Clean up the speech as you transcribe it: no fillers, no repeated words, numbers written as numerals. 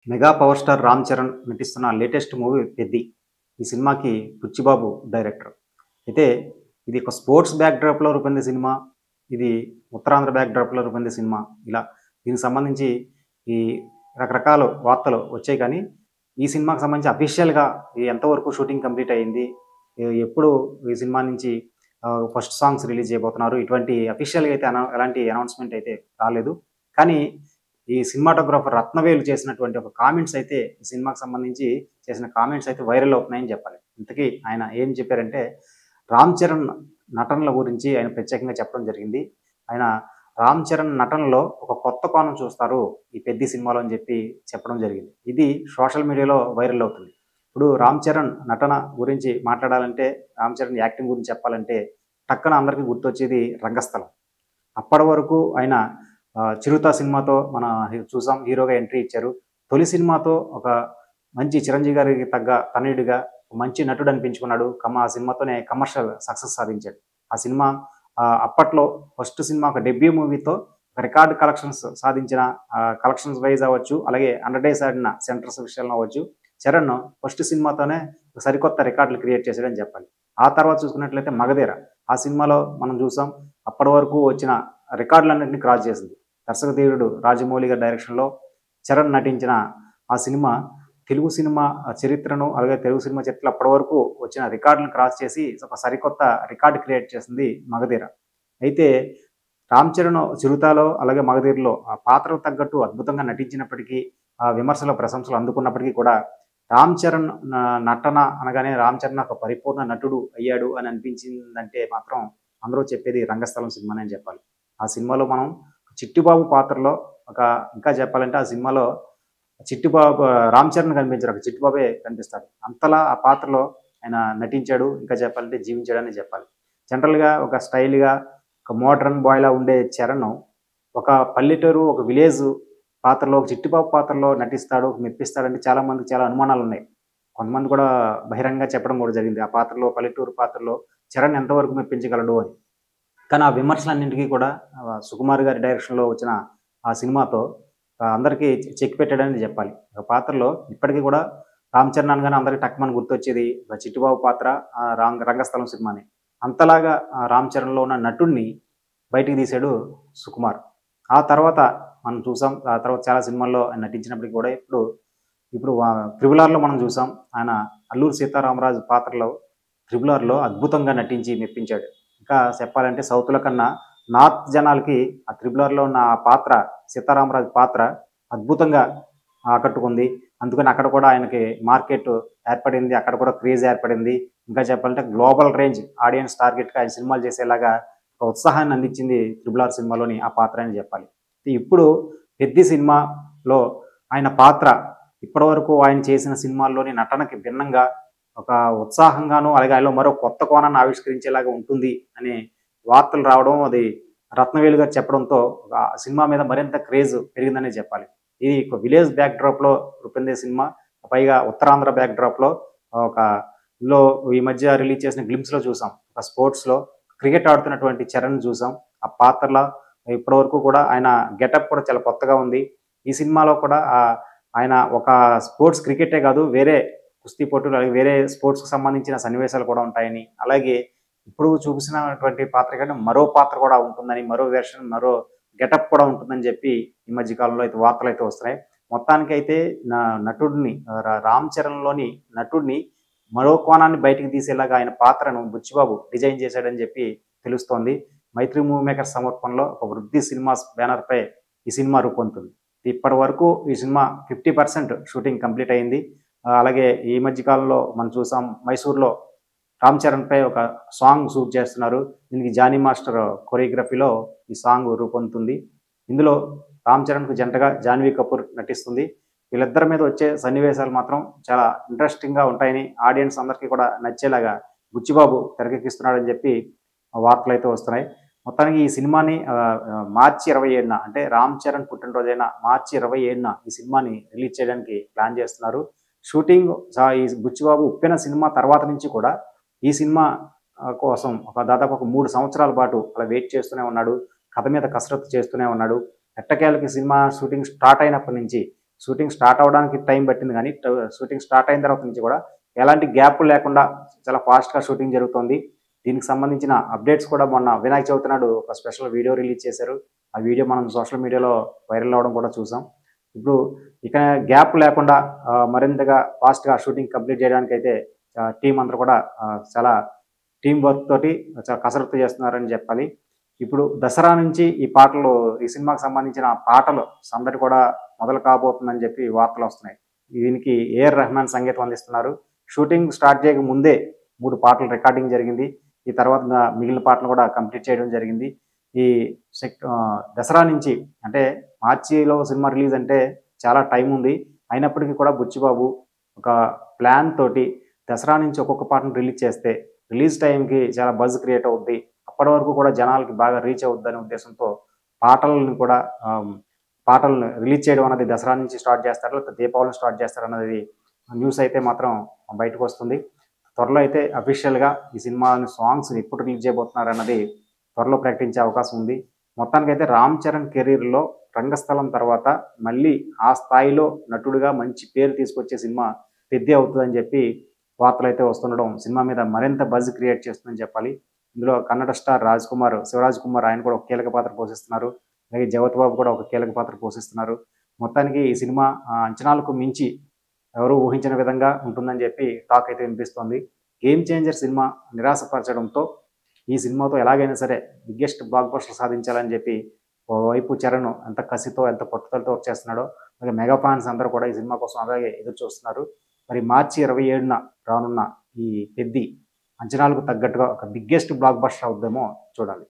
Mega power star Ram Charan నటిస్తున్న latest movie 'Peddi'. ఈ సినిమాకి బుచ్చిబాబు డైరెక్టర్. అయితే ఇది ఒక స్పోర్ట్స్ బ్యాక్‌డ్రాప్‌లో రూపొందిన సినిమా. ఇది ఉత్తరాంధ్ర బ్యాక్‌డ్రాప్‌లో రూపొందిన సినిమా. ఇలా దీనికి సంబంధించి ఈ రకరకాల వార్తలు వచ్చాయి కానీ, ఈ సినిమాకి సంబంధించి అఫీషియల్‌గా ఎంతవరకు షూటింగ్ కంప్లీట్ అయింది? ఎప్పుడు ఈ సినిమా నుంచి ఫస్ట్ సాంగ్స్ రిలీజ్ చేయబోతున్నారు? ఇటువంటి అఫీషియల్‌గా అయితే ఎలాంటి అనౌన్స్‌మెంట్ అయితే రాలేదు. కానీ ఈ సినిమాటోగ్రాఫర్ రత్నవేలు చేసినటువంటి ఒక కామెంట్స్ అయితే ఈ సినిమాకి సంబంధించి చేసిన కామెంట్స్ అయితే వైరల్ అవుతున్నాయని చెప్పాలి. ఇంతకీ ఆయన ఏం చెప్పారంటే, రామ్ చరణ్ నటనల గురించి ఆయన ప్రత్యేకంగా చెప్పడం జరిగింది. ఆయన రామ్ చరణ్ నటనలో ఒక కొత్త కోణం చూస్తారు ఈ 'పెద్ది' సినిమాలో అని చెప్పడం జరిగింది. ఇది సోషల్ మీడియాలో వైరల్ అవుతుంది. ఇప్పుడు రామ్ చరణ్ నటన గురించి మాట్లాడాలంటే, రామ్ చరణ్ యాక్టింగ్ గురించి చెప్పాలంటే టక్కున అందరికి గుర్తొచ్చేది 'రంగస్థలం'. అప్పటి వరకు ఆయన 'చిరుత' సినిమాతో చూసాం, హీరోగా ఎంట్రీ ఇచ్చారు. తొలి సినిమాతో ఒక మంచి చిరంజీవి గారికి తగ్గ తనయుడిగా మంచి నటుడు అనిపించుకున్నాడు. ఆ సినిమాతోనే కమర్షియల్ సక్సెస్ సాధించాడు. ఆ సినిమా అప్పట్లో ఫస్ట్ సినిమా ఒక డెబ్యూ మూవీతో రికార్డ్ కలెక్షన్స్ సాధించిన కలెక్షన్స్ వైస్ అవ్వచ్చు, అలాగే 100 డేస్ ఆడిన సెంటర్స్ విషయంలో అవ్వచ్చు, చరణ్ ఫస్ట్ సినిమాతోనే సరికొత్త రికార్డులు క్రియేట్ చేశాడని చెప్పాలి. ఆ తర్వాత చూసుకున్నట్లయితే 'మగధీర' ఆ సినిమాలో మనం చూసాం. అప్పటి వరకు వచ్చిన రికార్డులన్నింటినీ క్రాస్ చేసింది. దర్శకధీరుడు రాజమౌళి గారి డైరెక్షన్‌లో చరణ్ నటించిన ఆ సినిమా తెలుగు సినిమా చరిత్రను, అలాగే తెలుగు సినిమా చరిత్రలో అప్పటి వరకు వచ్చిన రికార్డులను క్రాస్ చేసి ఒక సరికొత్త రికార్డ్ క్రియేట్ చేసింది 'మగధీర'. అయితే రామ్ చరణ్ 'చిరుతలో' అలాగే 'మగధీరలో' ఆ పాత్రకు తగ్గట్టు అద్భుతంగా నటించినప్పటికీ, విమర్శల ప్రశంసలు అందుకున్నప్పటికీ కూడా రామ్ చరణ్ నటన అనగానే రామ్ చరణ్ ఒక పరిపూర్ణ నటుడు అయ్యాడు అని అనిపించిందంటే మాత్రం అందరూ చెప్పేది 'రంగస్థలం' సినిమానే అని చెప్పాలి. ఆ సినిమాలో మనం చిట్టిబాబు పాత్రలో ఇంకా చెప్పాలంటే ఆ సినిమాలో చిట్టిబాబు రామ్ చరణ్ కనిపించరు. ఒక చిట్టిబాబే కనిపిస్తాడు. అంతలా ఆ పాత్రలో ఆయన నటించాడు. ఇంకా చెప్పాలంటే జీవించాడనే చెప్పాలి. జనరల్‌గా ఒక స్టైల్‌గా, ఒక మోడర్న్ బాయ్‌లా ఉండే చరణ్ ఒక పల్లెటూరు, ఒక విలేజ్ పాత్రలో, ఒక చిట్టిబాబు పాత్రలో నటిస్తాడు, మెప్పిస్తాడంటే చాలా మందికి చాలా అనుమానాలున్నాయి. కొంతమంది కూడా బహిరంగంగా చెప్పడం కూడా జరిగింది. ఆ పాత్రలో, పల్లెటూరు పాత్రలో చరణ్ ఎంతవరకు మెప్పించగలడు అని. కానీ ఆ విమర్శలన్నింటికి కూడా సుకుమార్ గారి డైరెక్షన్‌లో వచ్చిన ఆ సినిమాతో అందరికీ చెక్ పెట్టాడని జెప్పాలి. ఆ పాత్రలో ఇప్పటికి కూడా రామ్ చరణ్ అనగానే అందరికి టక్‌మని గుర్తొచ్చేది చిట్టిబాబు పాత్ర, 'రంగస్థలం' సినిమానే. అంతలాగా రామ్ చరణ్‌లో ఉన్న నటుడిని బయటికి తీశాడు సుకుమార్. ఆ తర్వాత మనం చూసాం. ఆ తర్వాత చాలా సినిమాల్లో ఆయన నటించినప్పటికి కూడా ఇప్పుడు ఇప్పుడు 'త్రిబుల్ ఆర్‌లో' మనం చూసాం. ఆయన అల్లూరి సీతారామరాజు పాత్రలో 'త్రిబుల్ ఆర్‌లో' అద్భుతంగా నటించి మెప్పించాడు. ఇంకా చెప్పాలంటే సౌత్‌లో కన్నా నార్త్ జనాలకి ఆ 'త్రిబుల్ ఆర్‌లో' ఉన్న ఆ పాత్ర, సీతారామరాజు పాత్ర అద్భుతంగా ఆకట్టుకుంది. అందుకని అక్కడ కూడా ఆయనకి మార్కెట్ ఏర్పడింది. అక్కడ కూడా క్రేజ్ ఏర్పడింది. ఇంకా చెప్పాలంటే గ్లోబల్ రేంజ్ ఆడియన్స్ టార్గెట్‌గా ఆయన సినిమాలు చేసేలాగా ఒక ఉత్సాహాన్ని అందించింది 'త్రిబుల్ ఆర్' సినిమాలోని ఆ పాత్ర అని చెప్పాలి. ఇప్పుడు 'పెద్ది' సినిమాలో ఆయన పాత్ర ఇప్పటివరకు ఆయన చేసిన సినిమాల్లోని నటనకి భిన్నంగా ఒక ఉత్సాహంగాను, అలాగే ఆయనలో మరో కొత్త కోణాన్ని ఆవిష్కరించేలాగా ఉంటుంది అనే వార్తలు రావడం, అది రత్నవేలు గారు చెప్పడంతో ఆ సినిమా మీద మరింత క్రేజ్ పెరిగిందనే చెప్పాలి. ఇది ఒక విలేజ్ బ్యాక్‌డ్రాప్‌లో రూపొందే సినిమా. పైగా ఉత్తరాంధ్ర బ్యాక్‌డ్రాప్‌లో ఒక ఇందులో ఈ మధ్య రిలీజ్ చేసిన గ్లింప్స్‌లో చూసాం. ఒక స్పోర్ట్స్‌లో క్రికెట్ ఆడుతున్నటువంటి చరణ్ చూసాం. ఆ పాత్రలో ఇప్పటివరకు కూడా ఆయన గెటప్ కూడా చాలా కొత్తగా ఉంది. ఈ సినిమాలో కూడా ఆయన ఒక స్పోర్ట్స్ క్రికెటే కాదు, వేరే కుస్తీ పోటీలు, అలాగే వేరే స్పోర్ట్స్‌కి సంబంధించిన సన్నివేశాలు కూడా ఉంటాయని, అలాగే ఇప్పుడు చూపిస్తున్నటువంటి పాత్ర కంటే మరో పాత్ర కూడా ఉంటుందని, మరో వెర్షన్, మరో గెటప్ కూడా ఉంటుందని చెప్పి ఈ మధ్య కాలంలో అయితే వార్తలైతే వస్తున్నాయి. మొత్తానికైతే నటుడిని, 'రామ్ చరణ్‌లోని నటుడిని మరో కోణాన్ని బయటికి తీసేలాగా ఆయన పాత్రను బుచ్చిబాబు డిజైన్ చేశాడని చెప్పి తెలుస్తోంది. మైత్రి మూవీ మేకర్స్ సమర్పణలో ఒక వృద్ధి సినిమాస్ బ్యానర్‌పై ఈ సినిమా రూపొందుతుంది. ఇప్పటి వరకు ఈ సినిమా 50% షూటింగ్ కంప్లీట్ అయింది. అలాగే ఈ మధ్య కాలంలో మనం చూసాం, మైసూర్‌లో రామ్ చరణ్‌పై ఒక సాంగ్ షూట్ చేస్తున్నారు. దీనికి జానీ మాస్టర్ కొరియోగ్రఫీలో ఈ సాంగ్ రూపొందుతుంది. ఇందులో రామ్ చరణ్‌కు జంటగా జాన్వీ కపూర్ నటిస్తుంది. వీళ్ళిద్దరి మీద వచ్చే సన్నివేశాలు మాత్రం చాలా ఇంట్రెస్టింగ్‌గా ఉంటాయని, ఆడియన్స్ అందరికీ కూడా నచ్చేలాగా బుచ్చిబాబు తెరకెక్కిస్తున్నాడని చెప్పి వార్తలైతే వస్తున్నాయి. మొత్తానికి ఈ సినిమాని మార్చి 27న, అంటే రామ్ చరణ్ పుట్టినరోజైన మార్చి 27న ఈ సినిమాని రిలీజ్ చేయడానికి ప్లాన్ చేస్తున్నారు. షూటింగ్ ఈ బుచ్చిబాబు 'ఉప్పెన' సినిమా తర్వాత నుంచి కూడా ఈ సినిమా కోసం దాదాపు ఒక 3 సంవత్సరాల పాటు అలా వెయిట్ చేస్తూనే ఉన్నాడు. కథ మీద కసరత్తు చేస్తూనే ఉన్నాడు. ఎట్టకేలకి సినిమా షూటింగ్ స్టార్ట్ అయినప్పటి నుంచి షూటింగ్ స్టార్ట్ అవ్వడానికి టైం పట్టింది కానీ షూటింగ్ స్టార్ట్ అయిన తర్వాత నుంచి కూడా ఎలాంటి గ్యాప్ లేకుండా చాలా ఫాస్ట్గా షూటింగ్ జరుగుతుంది. దీనికి సంబంధించిన అప్డేట్స్ కూడా మొన్న వినాయక చవితి నాడు ఒక స్పెషల్ వీడియో రిలీజ్ చేశారు. ఆ వీడియో మనం సోషల్ మీడియాలో వైరల్ అవ్వడం కూడా చూసాం. ఇప్పుడు ఇక గ్యాప్ లేకుండా మరింతగా ఫాస్ట్గా షూటింగ్ కంప్లీట్ చేయడానికి అయితే టీం అందరూ కూడా చాలా టీం వర్క్ తోటి చాలా కసరత్తు చేస్తున్నారని చెప్పాలి. ఇప్పుడు దసరా నుంచి ఈ సినిమాకి సంబంధించిన పాటలు సందడి కూడా మొదలు కాబోతుందని చెప్పి వార్తలు వస్తున్నాయి. దీనికి ఏఆర్ రెహమాన్ సంగీతం అందిస్తున్నారు. షూటింగ్ స్టార్ట్ చేయక ముందే 3 పాటలు రికార్డింగ్ జరిగింది. ఈ తర్వాత మిగిలిన పాటలు కూడా కంప్లీట్ చేయడం జరిగింది. ఈ దసరా నుంచి అంటే మార్చిలో సినిమా రిలీజ్ అంటే చాలా టైం ఉంది. అయినప్పటికీ కూడా బుచ్చిబాబు ఒక ప్లాన్ తోటి దసరా నుంచి ఒక్కొక్క పాటను రిలీజ్ చేస్తే రిలీజ్ టైంకి చాలా బజ్ క్రియేట్ అవుద్ది. అప్పటి వరకు కూడా జనాలకి బాగా రీచ్ అవుద్దనే ఉద్దేశంతో పాటలను రిలీజ్ చేయడం అనేది దసరా నుంచి స్టార్ట్ చేస్తారు, లేకపోతే దీపావళిని స్టార్ట్ చేస్తారు అన్నది న్యూస్ అయితే మాత్రం బయటకు వస్తుంది. త్వరలో అయితే అఫీషియల్గా ఈ సినిమాని సాంగ్స్ ఎప్పుడు రిలీజ్ చేయబోతున్నారు అన్నది త్వరలో ప్రకటించే అవకాశం ఉంది. మొత్తానికైతే రామ్ చరణ్ కెరీర్లో రంగస్థలం తర్వాత మళ్ళీ ఆ స్థాయిలో నటుడిగా మంచి పేరు తీసుకొచ్చే సినిమా పెద్ది అవుతుందని చెప్పి వార్తలు అయితే వస్తుండడం సినిమా మీద మరింత బజ్ క్రియేట్ చేస్తుందని చెప్పాలి. ఇందులో కన్నడ స్టార్ శివరాజ్ కుమార్ ఆయన కూడా ఒక కీలక పాత్ర పోషిస్తున్నారు. అలాగే జగత్ బాబు కూడా ఒక కీలక పాత్ర పోషిస్తున్నారు. మొత్తానికి ఈ సినిమా అంచనాలకు మించి ఎవరు ఊహించిన విధంగా ఉంటుందని చెప్పి టాక్ అయితే వినిపిస్తోంది. గేమ్ చేంజర్ సినిమా నిరాశపరచడంతో ఈ సినిమాతో ఎలాగైనా సరే బిగ్గెస్ట్ బ్లాక్ బస్టర్ సాధించాలని చెప్పి ఓవైపు చరణ్ ఎంత కసితో ఎంత పట్టుదలతో వర్క్ చేస్తున్నాడో, అలాగే మెగా ఫ్యాన్స్ అందరూ కూడా ఈ సినిమా కోసం అలాగే ఎదురు చూస్తున్నారు. మరి మార్చి 27న రానున్న ఈ పెద్ది అంచనాలకు తగ్గట్టుగా ఒక బిగ్గెస్ట్ బ్లాక్ బస్టర్ అవుద్దేమో చూడాలి.